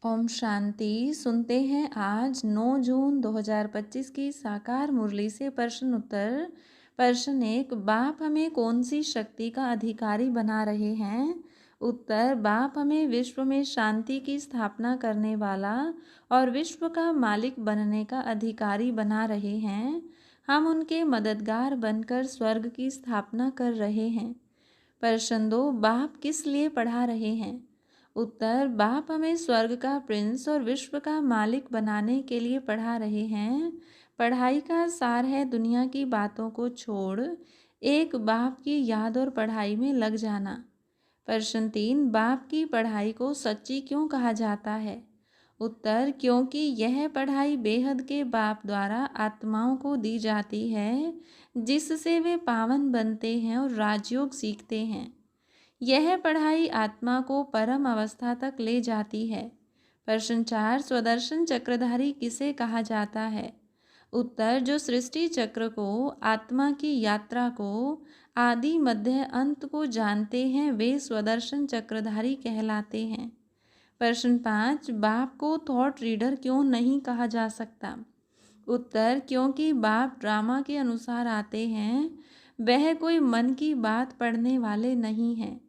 ओम शांति। सुनते हैं आज 9 जून 2025 की साकार मुरली से प्रश्न उत्तर। प्रश्न 1, बाप हमें कौन सी शक्ति का अधिकारी बना रहे हैं? उत्तर, बाप हमें विश्व में शांति की स्थापना करने वाला और विश्व का मालिक बनने का अधिकारी बना रहे हैं। हम उनके मददगार बनकर स्वर्ग की स्थापना कर रहे हैं। प्रश्न 2, बाप किस लिए पढ़ा रहे हैं? उत्तर, बाप हमें स्वर्ग का प्रिंस और विश्व का मालिक बनाने के लिए पढ़ा रहे हैं। पढ़ाई का सार है दुनिया की बातों को छोड़ एक बाप की याद और पढ़ाई में लग जाना। प्रश्न 3, बाप की पढ़ाई को सच्ची क्यों कहा जाता है? उत्तर, क्योंकि यह पढ़ाई बेहद के बाप द्वारा आत्माओं को दी जाती है, जिससे वे पावन बनते हैं और राजयोग सीखते हैं। यह पढ़ाई आत्मा को परम अवस्था तक ले जाती है। प्रश्न 4, स्वदर्शन चक्रधारी किसे कहा जाता है? उत्तर, जो सृष्टि चक्र को, आत्मा की यात्रा को, आदि मध्य अंत को जानते हैं, वे स्वदर्शन चक्रधारी कहलाते हैं। प्रश्न 5, बाप को थॉट रीडर क्यों नहीं कहा जा सकता? उत्तर, क्योंकि बाप ड्रामा के अनुसार आते हैं। वह कोई मन की बात पढ़ने वाले नहीं हैं।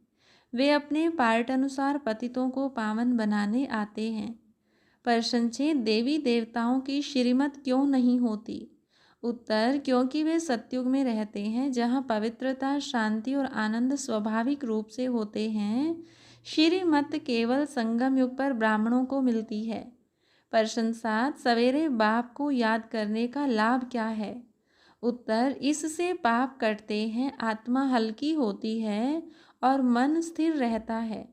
वे अपने पार्ट अनुसार पतितों को पावन बनाने आते हैं। प्रश्न 6, देवी देवताओं की श्रीमत क्यों नहीं होती? उत्तर, क्योंकि वे सतयुग में रहते हैं, जहाँ पवित्रता, शांति और आनंद स्वाभाविक रूप से होते हैं। श्रीमत केवल संगम युग पर ब्राह्मणों को मिलती है। प्रश्न 7, सवेरे बाप को याद करने का लाभ क्या है? उत्तर, इससे पाप कटते हैं, आत्मा हल्की होती है और मन स्थिर रहता है।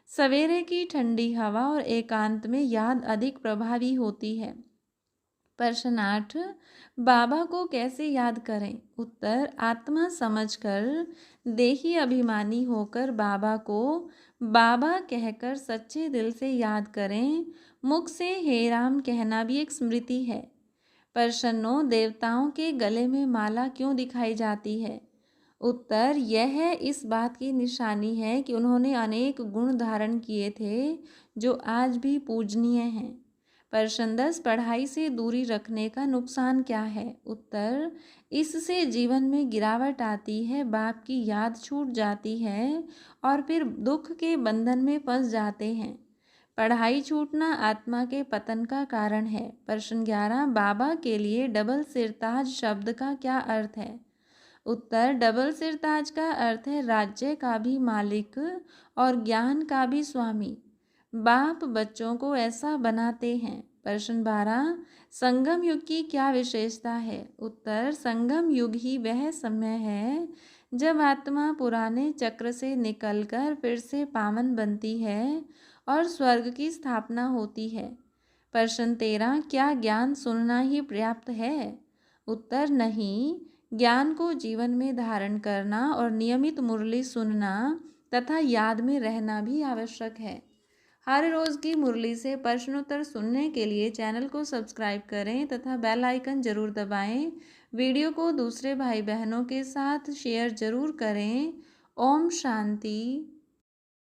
सवेरे की ठंडी हवा और एकांत में याद अधिक प्रभावी होती है। प्रश्न 8, बाबा को कैसे याद करें? उत्तर, आत्मा समझकर, देही अभिमानी होकर बाबा को बाबा कहकर सच्चे दिल से याद करें। मुख से हे राम कहना भी एक स्मृति है। प्रश्न 9, देवताओं के गले में माला क्यों दिखाई जाती है? उत्तर, यह इस बात की निशानी है कि उन्होंने अनेक गुण धारण किए थे, जो आज भी पूजनीय हैं। प्रश्न 10, पढ़ाई से दूरी रखने का नुकसान क्या है? उत्तर, इससे जीवन में गिरावट आती है, बाप की याद छूट जाती है और फिर दुख के बंधन में फंस जाते हैं। पढ़ाई छूटना आत्मा के पतन का कारण है। प्रश्न 11, बाबा के लिए डबल सिरताज शब्द का क्या अर्थ है? उत्तर, डबल सिरताज का अर्थ है राज्य का भी मालिक और ज्ञान का भी स्वामी। बाप बच्चों को ऐसा बनाते हैं। प्रश्न 12, संगम युग की क्या विशेषता है? उत्तर, संगम युग ही वह समय है जब आत्मा पुराने चक्र से निकलकर फिर से पावन बनती है और स्वर्ग की स्थापना होती है। प्रश्न 13, क्या ज्ञान सुनना ही पर्याप्त है? उत्तर, नहीं, ज्ञान को जीवन में धारण करना और नियमित मुरली सुनना तथा याद में रहना भी आवश्यक है। हर रोज़ की मुरली से प्रश्नोत्तर सुनने के लिए चैनल को सब्सक्राइब करें तथा बेल आइकन जरूर दबाएं। वीडियो को दूसरे भाई बहनों के साथ शेयर जरूर करें। ओम शांति।